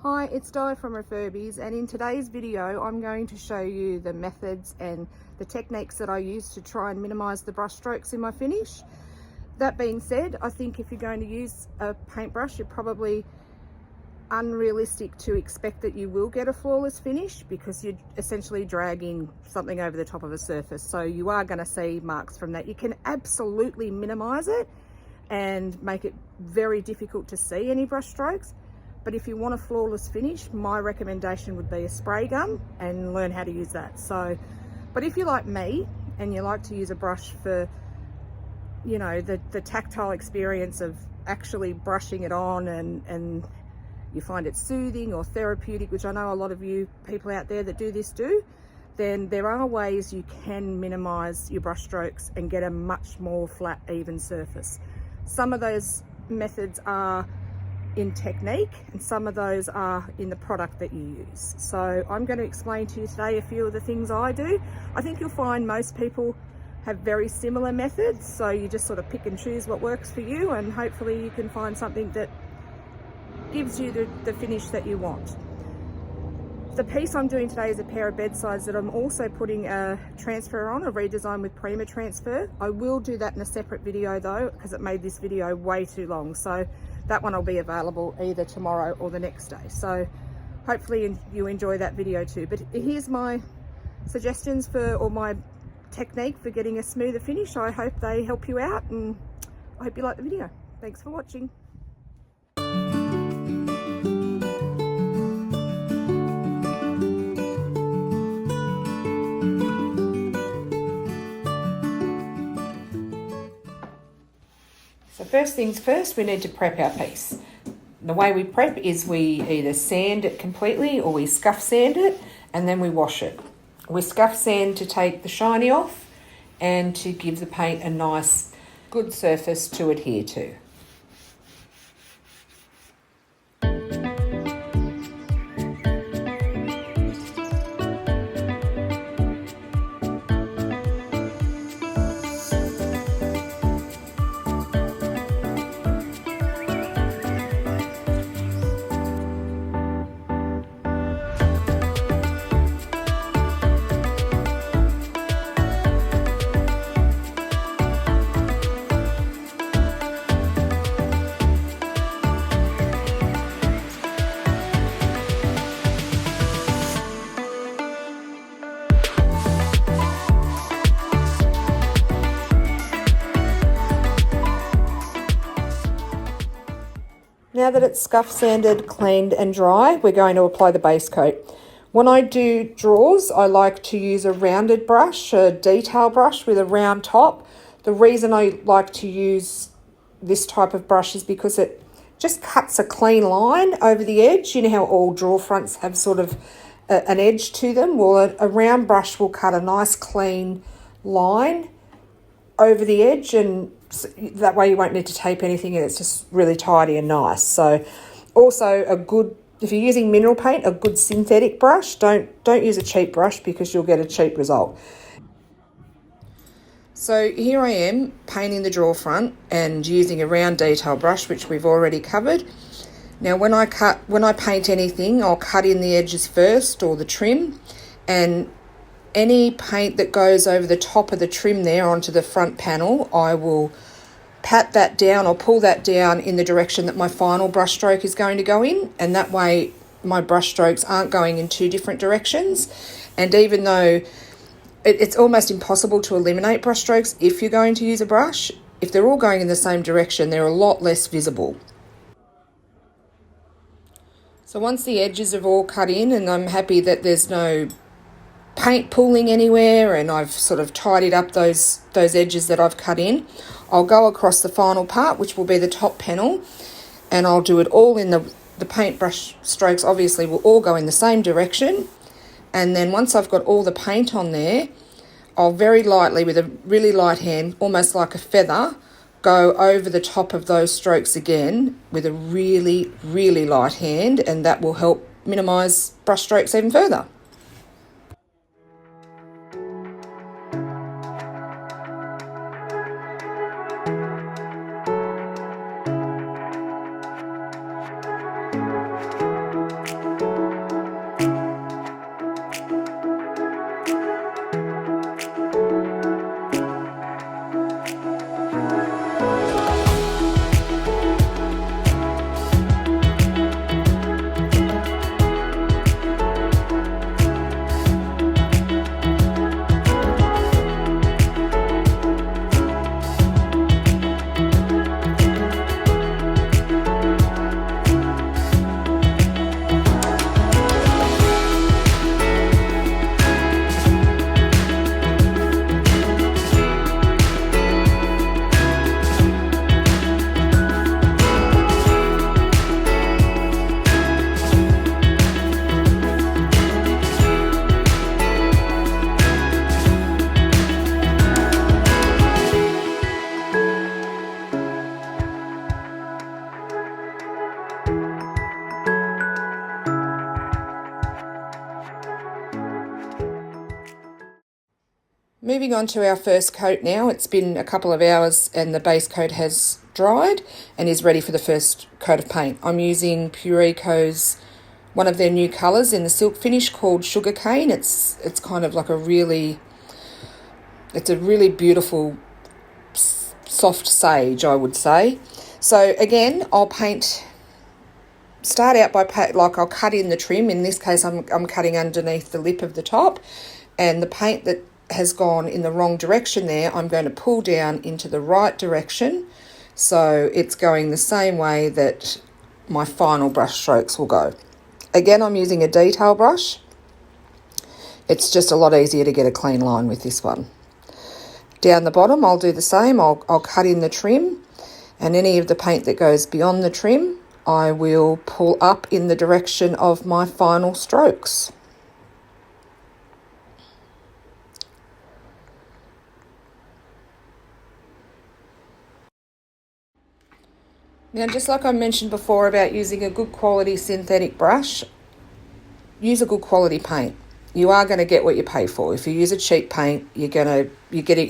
Hi, it's Di from Refurbies, and in today's video I'm going to show you the methods and the techniques that I use to try and minimise the brush strokes in my finish. That being said, I think if you're going to use a paintbrush, you're probably unrealistic to expect that you will get a flawless finish because you're essentially dragging something over the top of a surface. So you are going to see marks from that. You can absolutely minimise it and make it very difficult to see any brush strokes. But if you want a flawless finish, my recommendation would be a spray gun and learn how to use that. So, but if you're like me and you like to use a brush for, you know, the tactile experience of actually brushing it on and you find it soothing or therapeutic, which I know a lot of you people out there that do this do, then there are ways you can minimize your brush strokes and get a much more flat, even surface. Some of those methods are in technique and some of those are in the product that you use. So I'm going to explain to you today a few of the things I do. I think you'll find most people have very similar methods, so you just sort of pick and choose what works for you, and hopefully you can find something that gives you the finish that you want. The piece I'm doing today is a pair of bedsides that I'm also putting a transfer on, a redesign with Prima transfer. I will do that in a separate video though, because it made this video way too long. So that one will be available either tomorrow or the next day. So hopefully you enjoy that video too. But here's my suggestions for, or my technique for getting a smoother finish. I hope they help you out, and I hope you like the video. Thanks for watching. So first things first, we need to prep our piece. The way we prep is we either sand it completely or we scuff sand it and then we wash it. We scuff sand to take the shiny off and to give the paint a nice, good surface to adhere to. Now that it's scuff sanded, cleaned and dry, we're going to apply the base coat. When I do drawers, I like to use a rounded brush, a detail brush with a round top. The reason I like to use this type of brush is because it just cuts a clean line over the edge. You know how all drawer fronts have sort of an edge to them? Well, a round brush will cut a nice clean line over the edge, and that way you won't need to tape anything, and it's just really tidy and nice. So also a good, if you're using mineral paint, a good synthetic brush. Don't use a cheap brush because you'll get a cheap result. So here I am painting the drawer front and using a round detail brush, which we've already covered. Now when I paint anything, I'll cut in the edges first, or the trim, and any paint that goes over the top of the trim there onto the front panel, I will pat that down or pull that down in the direction that my final brush stroke is going to go in, and that way my brush strokes aren't going in two different directions. And even though it's almost impossible to eliminate brush strokes if you're going to use a brush, if they're all going in the same direction, they're a lot less visible. So once the edges have all cut in and I'm happy that there's no paint pooling anywhere and I've sort of tidied up those edges that I've cut in, I'll go across the final part, which will be the top panel, and I'll do it all in the paintbrush strokes obviously will all go in the same direction. And then once I've got all the paint on there, I'll very lightly, with a really light hand, almost like a feather, go over the top of those strokes again with a really, really light hand, and that will help minimise brush strokes even further. Moving on to our first coat now. It's been a couple of hours and the base coat has dried and is ready for the first coat of paint. I'm using Pureco's, one of their new colours in the silk finish called Sugarcane. It's kind of like a really beautiful soft sage, I would say. So again, I'll start out by I'll cut in the trim. In this case, I'm cutting underneath the lip of the top, and the paint that has gone in the wrong direction there, I'm going to pull down into the right direction, so it's going the same way that my final brush strokes will go. Again, I'm using a detail brush. It's just a lot easier to get a clean line with this one. Down the bottom, I'll do the same. I'll cut in the trim, and any of the paint that goes beyond the trim, I will pull up in the direction of my final strokes. Now, just like I mentioned before about using a good quality synthetic brush, use a good quality paint. You are going to get what you pay for. If you use a cheap paint, you're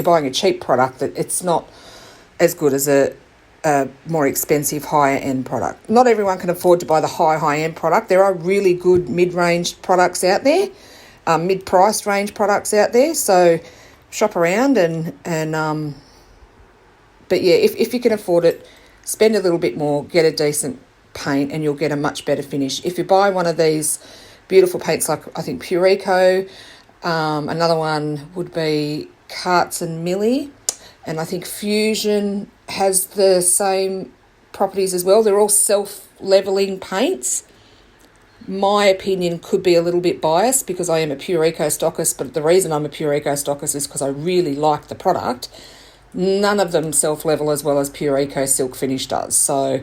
buying a cheap product that it's not as good as a more expensive higher end product. Not everyone can afford to buy the high end product. There are really good mid-range products out there, mid-price range products out there. So shop around but yeah, if you can afford it, spend a little bit more, get a decent paint, and you'll get a much better finish. If you buy one of these beautiful paints, like I think Pureco, another one would be Carts and Millie, and I think Fusion has the same properties as well. They're all self-leveling paints. My opinion could be a little bit biased because I am a Pureco stockist, but the reason I'm a Pureco stockist is because I really like the product. None of them self-level as well as Pureco Silk Finish does. So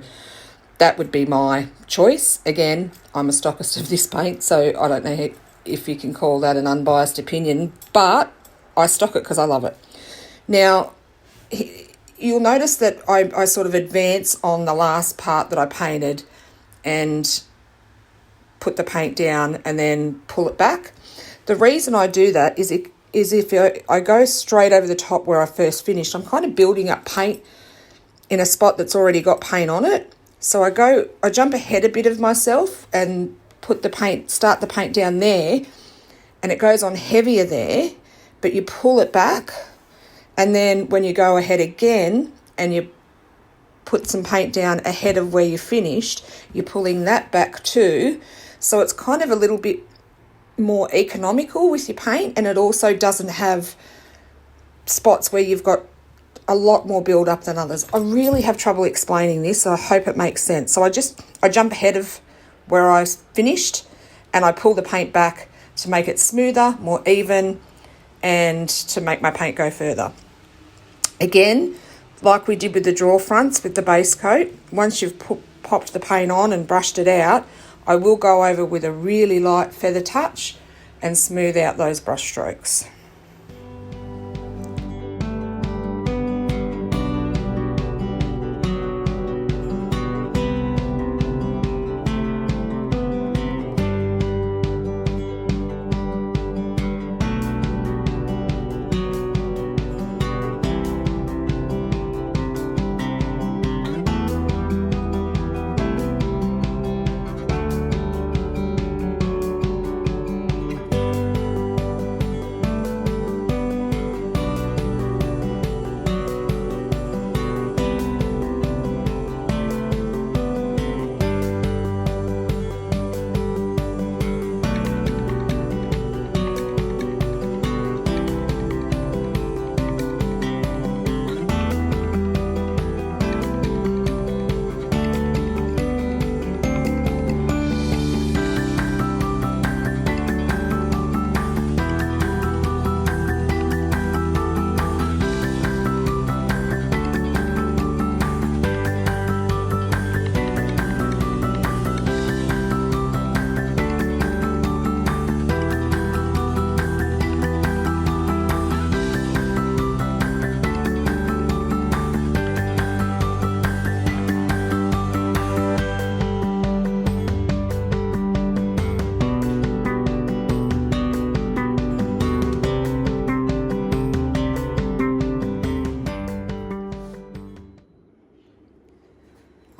that would be my choice. Again, I'm a stockist of this paint, so I don't know if you can call that an unbiased opinion, but I stock it because I love it. Now, you'll notice that I sort of advance on the last part that I painted and put the paint down and then pull it back. The reason I do that is if I go straight over the top where I first finished, I'm kind of building up paint in a spot that's already got paint on it. So I jump ahead a bit of myself and start the paint down there, and it goes on heavier there, but you pull it back, and then when you go ahead again and you put some paint down ahead of where you finished, you're pulling that back too. So it's kind of a little bit more economical with your paint, and it also doesn't have spots where you've got a lot more build up than others. I really have trouble explaining this, so I hope it makes sense. So I jump ahead of where I finished and I pull the paint back to make it smoother, more even, and to make my paint go further. Again, like we did with the draw fronts with the base coat, once you've popped the paint on and brushed it out, I will go over with a really light feather touch and smooth out those brush strokes.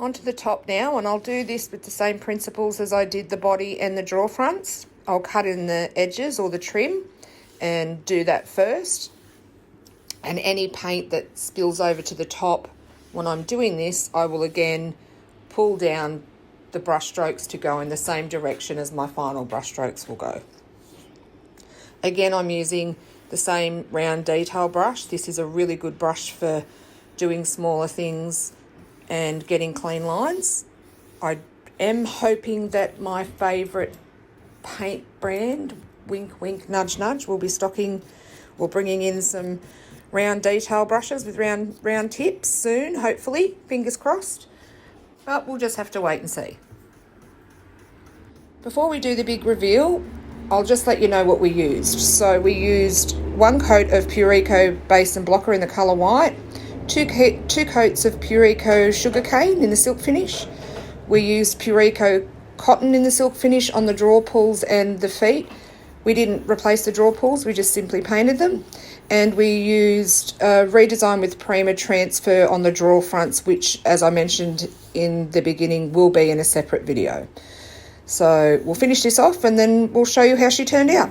Onto the top now, and I'll do this with the same principles as I did the body and the drawer fronts. I'll cut in the edges or the trim and do that first. And any paint that spills over to the top when I'm doing this, I will again pull down the brush strokes to go in the same direction as my final brush strokes will go. Again, I'm using the same round detail brush. This is a really good brush for doing smaller things and getting clean lines. I am hoping that my favourite paint brand, Wink Wink Nudge Nudge, will be stocking or bringing in some round detail brushes with round tips soon, hopefully, fingers crossed. But we'll just have to wait and see. Before we do the big reveal, I'll just let you know what we used. So we used 1 coat of Pureco base and blocker in the colour white, 2 coats of Pureco sugarcane in the silk finish. We used Pureco cotton in the silk finish on the drawer pulls and the feet. We didn't replace the drawer pulls, we just simply painted them. And we used redesign with Prima transfer on the drawer fronts, which, as I mentioned in the beginning, will be in a separate video. So we'll finish this off and then we'll show you how she turned out.